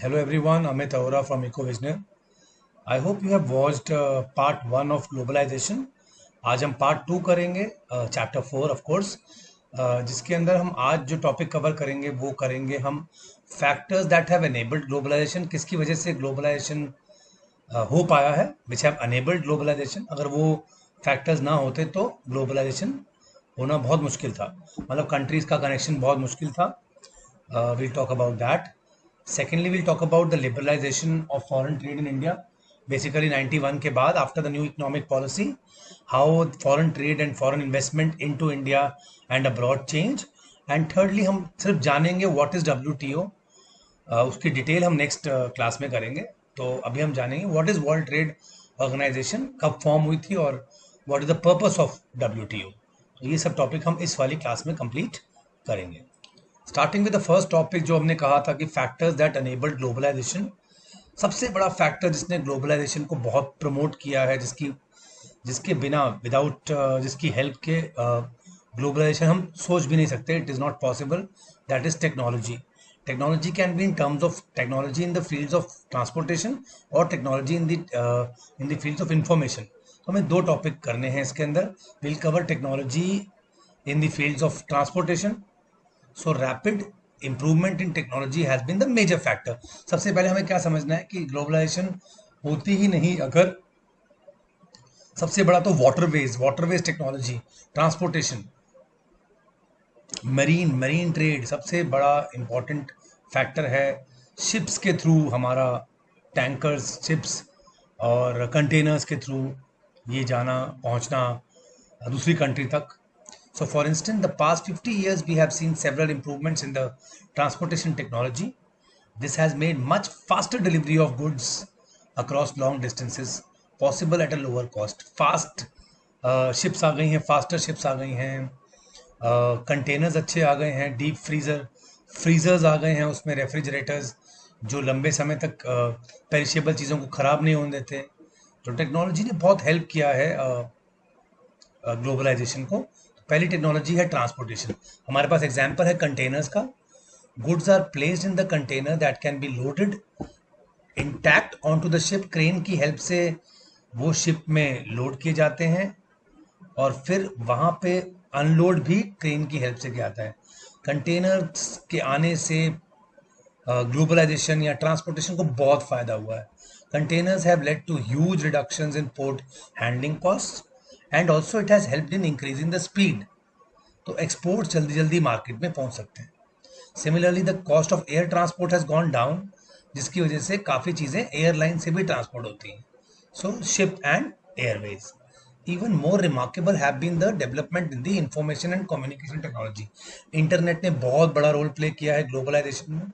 Hello everyone, Amit Arora from EcoVisioner. I hope you have watched part 1 of globalization. आज हम part 2 करेंगे, chapter 4 of course, जिसके अंदर हम आज जो टॉपिक कवर करेंगे वो करेंगे हम factors that have enabled globalisation. किसकी वजह से ग्लोबलाइजेशन हो पाया है, विच हैव अनेबल्ड ग्लोबलाइजेशन. अगर वो फैक्टर्स ना होते तो ग्लोबलाइजेशन होना बहुत मुश्किल था, मतलब कंट्रीज का कनेक्शन बहुत मुश्किल था. We'll talk about that. Secondly, we'll talk about the liberalization of foreign trade in India. Basically, 91 के बाद after the new economic policy, how foreign trade and foreign investment into India and abroad change. And thirdly, हम सिर्फ जानेंगे what is WTO. उसकी detail हम next class में करेंगे. तो अभी हम जानेंगे what is world trade organisation, कब फॉर्म हुई थी और what is the purpose of WTO. तो ये सब टॉपिक हम इस वाली क्लास में कंप्लीट करेंगे. Starting with the first topic जो हमने कहा था कि फैक्टर्स दैट अनेबल्ड ग्लोबलाइजेशन. सबसे बड़ा फैक्टर जिसने ग्लोबलाइजेशन को बहुत प्रमोट किया है, जिसके बिना विदाउट जिसकी हेल्प के ग्लोबलाइजेशन हम सोच भी नहीं सकते, it is not possible. That is technology. Technology can be in terms of technology in the fields of transportation और technology in the fields of information. तो हमें दो टॉपिक करने हैं इसके अंदर. Will cover technology in the fields of transportation. So rapid improvement in technology has been the major factor. सबसे पहले हमें क्या समझना है कि ग्लोबलाइजेशन होती ही नहीं अगर सबसे बड़ा तो waterways technology, transportation, marine trade सबसे बड़ा इंपॉर्टेंट फैक्टर है. शिप्स के थ्रू हमारा टैंकर्स, शिप्स और कंटेनर्स के थ्रू ये जाना पहुंचना दूसरी कंट्री तक. So for instance, the past 50 years we have seen several improvements in the transportation technology. This has made much faster delivery of goods across long distances possible at a lower cost. Fast ships आ गई हैं, faster ships आ गई हैं, containers अच्छे आ गए हैं, deep freezers आ गए हैं, उसमें रेफ्रिजरेटर्स जो लंबे समय तक पेरिशेबल चीज़ों को ख़राब नहीं होने देते. तो टेक्नोलॉजी ने बहुत हेल्प किया है ग्लोबलाइजेशन को. पहली टेक्नोलॉजी है ट्रांसपोर्टेशन. हमारे पास एग्जांपल है कंटेनर्स का. Goods are placed in the container that can be loaded intact on to the ship. Crane की हेल्प से वो शिप में लोड किए जाते हैं और फिर वहाँ पे अनलोड भी क्रेन की हेल्प से किया जाता है. कंटेनर्स के आने से ग्लोबलाइजेशन या ट्रांसपोर्टेशन को बहुत फ़ायदा हुआ है. Containers have led to huge reductions in port handling cost and also it has helped in increasing the speed. तो एक्सपोर्ट जल्दी जल्दी मार्केट में पहुंच सकते हैं. Similarly the cost of air transport has gone down, जिसकी वजह से काफ़ी चीज़ें एयरलाइन से भी ट्रांसपोर्ट होती हैं. So ship and airways. Even more remarkable have been the development in the information and communication technology. Internet ने बहुत बड़ा रोल प्ले किया है ग्लोबलाइजेशन में.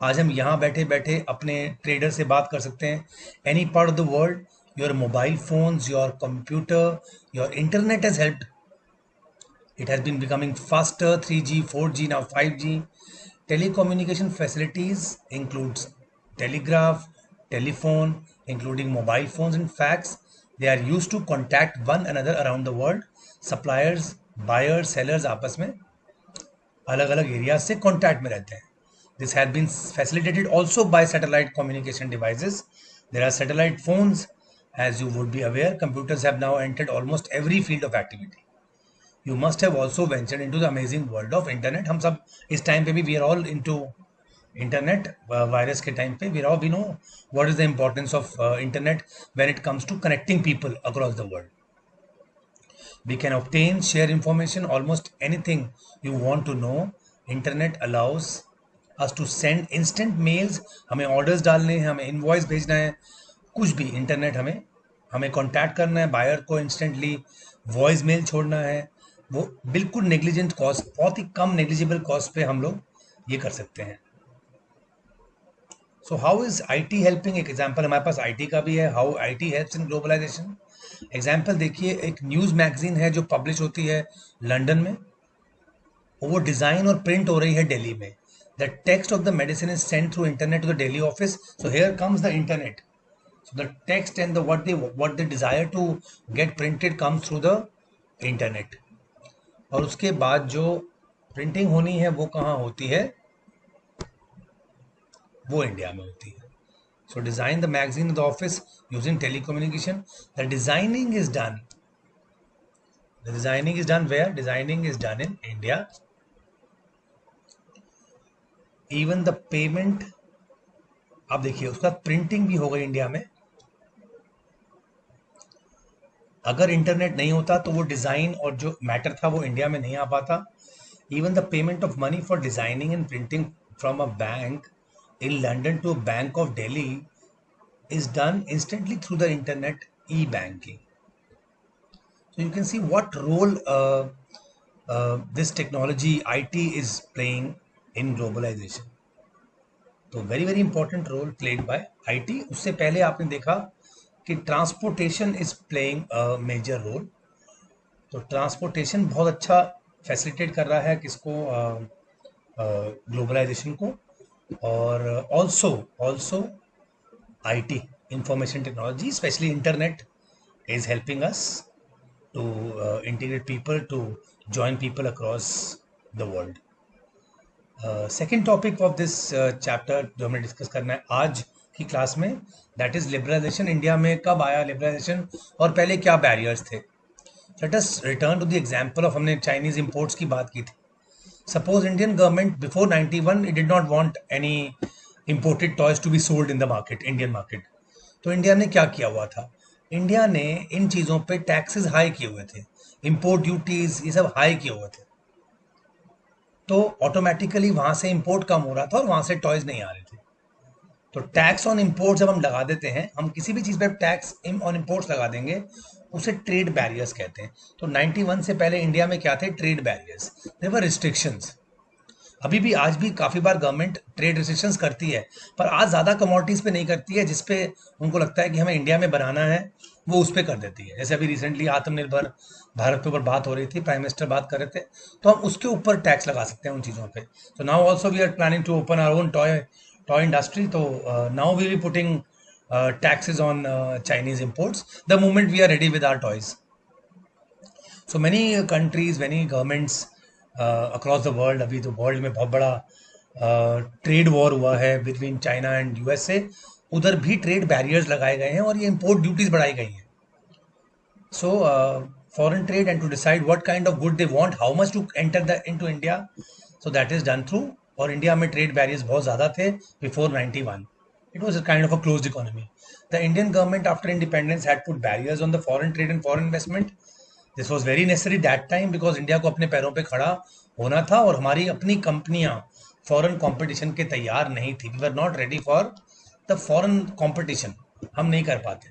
आज हम यहाँ बैठे बैठे अपने ट्रेडर से बात कर सकते हैं any part of the world. Your mobile phones, your computer, your internet has helped. It has been becoming faster, 3G, 4G, now 5G. Telecommunication facilities includes telegraph, telephone, including mobile phones and fax. They are used to contact one another around the world. Suppliers, buyers, sellers आपस में अलग अलग area से contact में रहते हैं. This has been facilitated also by satellite communication devices. There are satellite phones. As you would be aware, computers have now entered almost every field of activity. You must have also ventured into the amazing world of internet. हम सब इस time पे भी we are all into internet. Virus के time पे we know what is the importance of internet when it comes to connecting people across the world. We can obtain, share information, almost anything you want to know. Internet allows us to send instant mails. हमें orders डालने हैं, हमें invoice भेजना है, कुछ भी internet हमें contact करना है, बायर को इंस्टेंटली वॉइस मेल छोड़ना है, वो बिल्कुल नेग्लिजेंट कॉस्ट, बहुत ही कम नेग्लिजिबल कॉस्ट पे हम लोग ये कर सकते हैं. So how is IT helping? एक एग्जांपल हमारे पास आईटी का भी है. How IT helps in globalisation. Example देखिए, एक न्यूज़ मैगजीन है जो पब्लिश होती है लंदन में, वो डिज़ाइन और प्रिंट हो रही है दिल्ली में. The text of the medicine is send through internet to the Delhi office. So here comes the internet. So the text and what they desire to get printed comes through the internet. और उसके बाद जो printing होनी है वो कहाँ होती है? वो इंडिया में होती है. So design the magazine in the office using telecommunication. The designing is done. The designing is done where? Designing is done in India. Even the payment, आप देखिए उसका प्रिंटिंग भी हो गई इंडिया में. अगर इंटरनेट नहीं होता तो वो डिज़ाइन और जो मैटर था वो इंडिया में नहीं आ पाता. Even the payment of money for designing and printing from a bank in London to a bank of Delhi is done instantly through the internet e-banking. So you can see what role this technology IT is playing in globalization. तो very very important role played by IT. उससे पहले आपने देखा कि transportation is playing a major role. तो transportation बहुत अच्छा facilitate कर रहा है किसको, ग्लोबलाइजेशन को. और also IT, information technology, specially internet is helping us to integrate people, to join people across the world. Second topic of this chapter जो हमें डिस्कस करना है आज की क्लास में, दैट इज लिबरलाइजेशन. इंडिया में कब आया लिबरलाइजेशन और पहले क्या बैरियर्स थे. Let us return to the example of, हमने चाइनीज इंपोर्ट्स की बात की थी. Suppose Indian government before 91 it did not want any imported toys to be sold in the market, Indian market. तो इंडिया ने क्या किया हुआ था, इंडिया ने इन चीज़ों पे टैक्सेस हाई किए हुए थे, इंपोर्ट ड्यूटीज ये सब हाई किए हुए थे. तो ऑटोमेटिकली वहाँ से इंपोर्ट कम हो रहा था और वहाँ से टॉयज नहीं आ रहे थे. तो टैक्स ऑन इंपोर्ट जब हम लगा देते हैं, हम किसी भी चीज़ पे टैक्स ऑन इंपोर्ट्स लगा देंगे, उसे ट्रेड बैरियर्स कहते हैं. तो 91 से पहले इंडिया में क्या थे, trade barriers, there were restrictions. अभी भी आज भी काफ़ी बार गवर्नमेंट ट्रेड रिस्ट्रिक्शंस करती है, पर आज ज़्यादा कमोडिटीज़ पे नहीं करती है. जिस पे उनको लगता है कि हमें इंडिया में बनाना है वो उस पर कर देती है. जैसे अभी रिसेंटली आत्मनिर्भर भारत के ऊपर बात हो रही थी, प्राइम मिनिस्टर बात कर रहे थे, तो हम उसके ऊपर टैक्स लगा सकते हैं उन चीज़ों पे. तो now also we are planning to open our own toy industry. तो now we be putting taxes on Chinese imports the moment we are ready with our toys. So many countries, many governments across the world, अभी तो world में बहुत बड़ा trade war हुआ है between China and USA. उधर भी trade barriers लगाए गए हैं और ये इंपोर्ट ड्यूटीज बढ़ाई गई हैं. So foreign trade and to decide what kind of good they want, how much to enter the into India, so that is done through. और इंडिया में ट्रेड बैरियर्स बहुत ज़्यादा थे before 91. It was kind of a closed economy. The Indian government after independence had put barriers on the foreign trade and foreign investment. This was very necessary that time because India को अपने पैरों पे खड़ा होना था और हमारी अपनी कंपनियां फॉरेन कंपटीशन के तैयार नहीं थी. We were not ready for the foreign competition, हम नहीं कर पाते.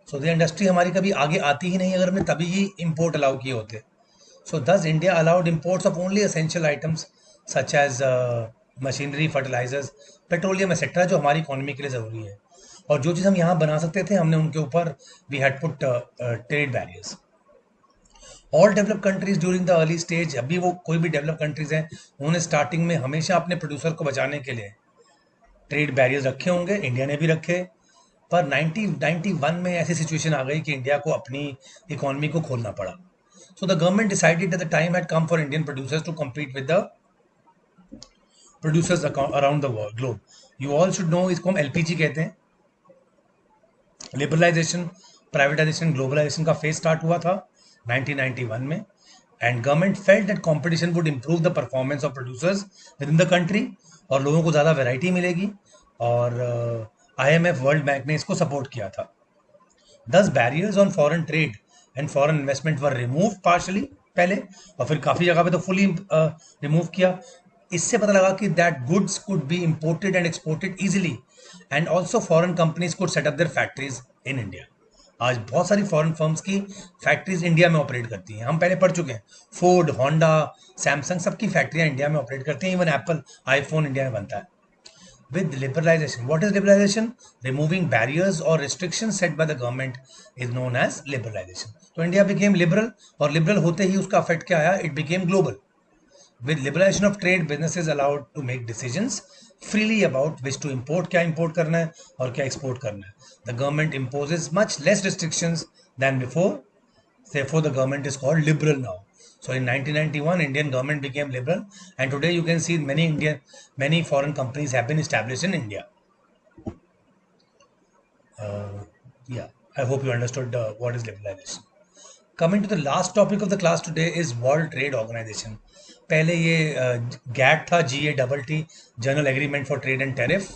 सो द इंडस्ट्री हमारी कभी आगे आती ही नहीं अगर हमने तभी ही इंपोर्ट अलाउ किए होते. So thus India allowed imports of only essential items such as machinery, fertilisers, petroleum etcetera, जो हमारी इकोनॉमी के लिए ज़रूरी है. और जो चीज़ हम यहाँ बना सकते थे हमने उनके ऊपर we had put trade barriers. All develop countries during the early stage, अभी वो कोई भी डेवलप कंट्रीज हैं, उन्होंने स्टार्टिंग में हमेशा अपने प्रोड्यूसर को बचाने के लिए ट्रेड बैरियर्स रखे होंगे, इंडिया ने भी रखे. पर 1991 में ऐसी सिचुएशन आ गई कि इंडिया को अपनी इकोनॉमी को खोलना पड़ा. So the government decided that the time had come for Indian producers to compete with the producers around the world globe. You all should know, इसको हम LPG कहते हैं. लिबरलाइजेशन, प्राइवेटाइजेशन, ग्लोबलाइजेशन का फेज स्टार्ट हुआ था 1991 में. And government felt that competition would improve the performance of producers within the country, और लोगों को ज़्यादा वैरायटी मिलेगी. और IMF, वर्ल्ड बैंक ने इसको सपोर्ट किया था. दस barriers on foreign trade and foreign investment were remove partially पहले, और फिर काफ़ी जगह पे तो फुली रिमूव किया. इससे पता लगा कि that goods could be imported and exported easily, and also foreign companies could set up their factories in India. आज बहुत सारी फॉरेन फर्म्स की फैक्ट्रीज इंडिया में ऑपरेट करती हैं. हम पहले पढ़ चुके हैं, फोर्ड, होंडा, सैमसंग, सबकी फैक्ट्रियां इंडिया में ऑपरेट करती हैं. इवन एप्पल आईफोन इंडिया में बनता है. With liberalization, what is liberalization? Removing barriers or restrictions set by the government is known as liberalization. तो इंडिया became liberal, और liberal होते ही उसका effect क्या आया? It became global. With liberalization of trade, businesses allowed to make decisions freely about which to import, क्या import करना है और क्या export करना है. The government imposes much less restrictions than before. Therefore, the government is called liberal now. So in 1991, Indian government became liberal, and today you can see many foreign companies have been established in India. Yeah, I hope you understood what is liberalization. Coming to the last topic of the class today is World Trade Organization. पहले ये gate था, GATT, general agreement for trade and tariff,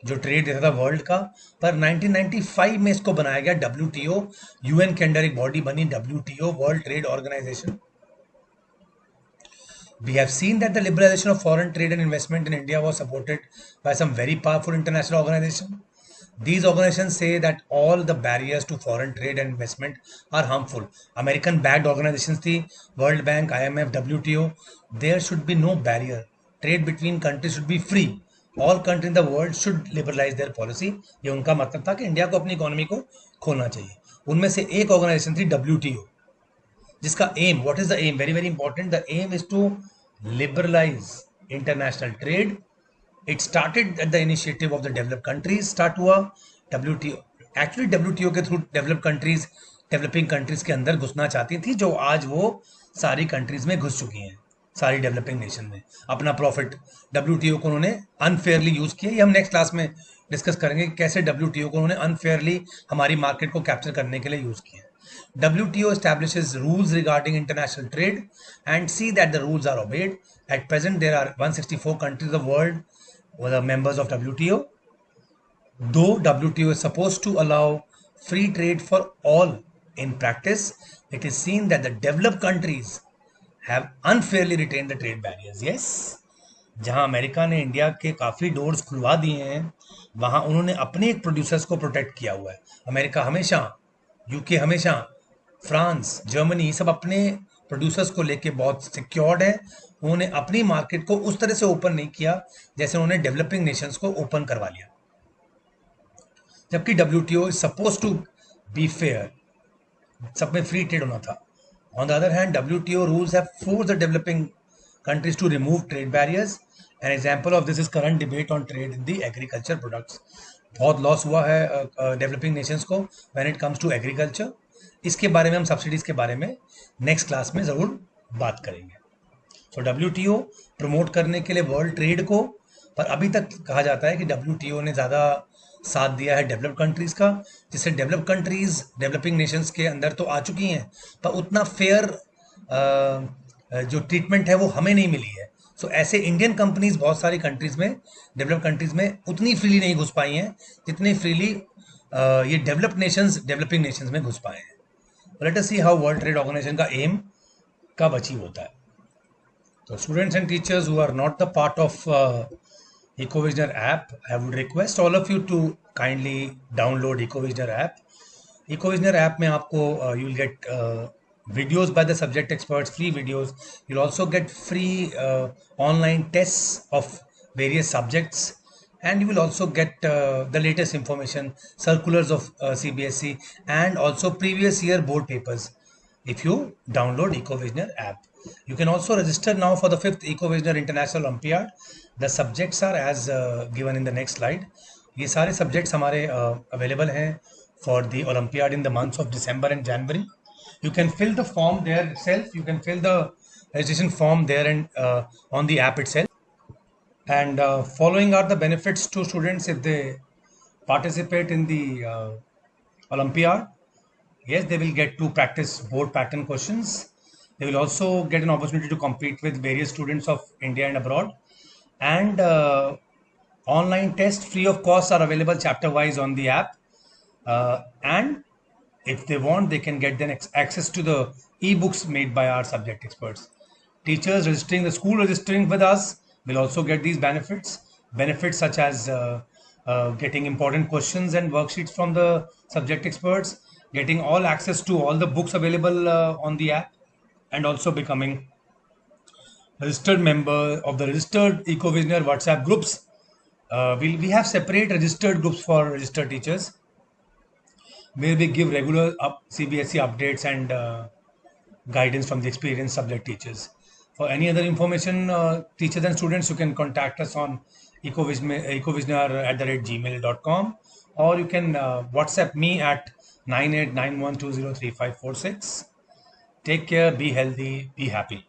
जो trade देता था world का। पर 1995 में इसको बनाया गया WTO, UN के अंडर एक बॉडी बनी WTO, world trade organisation. We have seen that the liberalization of foreign trade and investment in India was supported by some very powerful international organizations. These organizations say that all the barriers to foreign trade and investment are harmful. American backed organizations थी, World Bank, IMF, WTO. There should be no barrier. Trade between countries should be free. All countries in the world should liberalize their policy. ये उनका मतलब था कि India को अपनी economy को खोलना चाहिए। उनमें से एक ऑर्गेनाइजेशन थी WTO, जिसका aim, what is the aim, very very important, the aim is to liberalise international trade. It started at the initiative of the developed countries, start हुआ WTO। एक्चुअली WTO के through developed countries developing countries के अंदर घुसना चाहती थी, जो आज वो सारी कंट्रीज में घुस चुकी हैं, सारी डेवलपिंग नेशन में। अपना प्रॉफिट WTO को उन्होंने अनफेयरली यूज किया। ये हम नेक्स्ट क्लास में डिस्कस करेंगे कि कैसे WTO को उन्होंने अनफेयरली हमारी मार्केट को कैप्चर करने के लिए यूज किया। WTO establishes rules regarding international trade and see that the rules are obeyed. At present, there are 164 countries of the world who are members of WTO. Though WTO is supposed to allow free trade for all, in practice, it is seen that the developed countries have unfairly retained the trade barriers. Yes, जहां America ने India के काफ़ी doors खुलवा दिए हैं, वहां उन्होंने अपने एक प्रोड्यूसर्स को प्रोटेक्ट किया हुआ है। अमेरिका हमेशा, यूके हमेशा, फ्रांस, जर्मनी, ये सब अपने प्रोड्यूसर्स को लेके बहुत सिक्योर्ड है। उन्होंने अपनी मार्केट को उस तरह से ओपन नहीं किया जैसे उन्होंने डेवलपिंग नेशंस को ओपन करवा लिया। जबकि WTO is suppose to be fair, सब में फ्री ट्रेड होना था। On the other hand, WTO rules have forced the developing countries to remove trade barriers. An example of this is current debate on trade in the agriculture products. बहुत loss हुआ है developing nations को when it comes to agriculture. इसके बारे में हम subsidies के बारे में नेक्स्ट क्लास में ज़रूर बात करेंगे। सो WTO प्रमोट करने के लिए वर्ल्ड ट्रेड को, पर अभी तक कहा जाता है कि WTO ने ज़्यादा साथ दिया है डेवलप्ड कंट्रीज़ का, जिससे डेवलप्ड कंट्रीज़ डेवलपिंग नेशंस के अंदर तो आ चुकी हैं, पर उतना फेयर जो ट्रीटमेंट है वो हमें नहीं मिली है। सो ऐसे इंडियन कंपनीज बहुत सारी कंट्रीज में, डेवलप्ड कंट्रीज में उतनी फ्रीली नहीं घुस पाई हैं जितनी फ्रीली ये डेवलप्ड नेशंस डेवलपिंग नेशंस में घुस पाए हैं। Let us see how world trade organisation का एम कब अचीव होता है। तो students and teachers who are not the part of EcoVisioner app, I would request all of you to kindly download EcoVisioner app. EcoVisioner app में आपको you will get videos by the subject experts, free videos. You'll also get free online tests of various subjects, and you will also get the latest information, circulars of CBSE, and also previous year board papers if you download EcoVisioner app. You can also register now for the 5th EcoVisioner International Olympiad. The subjects are as given in the next slide. ये सारे subjects हमारे available हैं for the Olympiad in the months of December and January. You can fill the form there itself. You can fill the registration form there and on the app itself. And following are the benefits to students if they participate in the Olympiad. Yes, they will get to practice board pattern questions. They will also get an opportunity to compete with various students of India and abroad. And online tests free of cost are available chapter wise on the app. And if they want, they can get then access to the e-books made by our subject experts. Teachers registering, the school registering with us will also get these benefits. Benefits such as getting important questions and worksheets from the subject experts, getting all access to all the books available on the app, and also becoming registered member of the registered EcoVisioner WhatsApp groups. We have separate registered groups for registered teachers, where we give regular CBSE updates and guidance from the experienced subject teachers. For any other information, teachers and students, you can contact us on ecovisioner@gmail.com, or you can WhatsApp me at 9891203546. Take care, be healthy, be happy.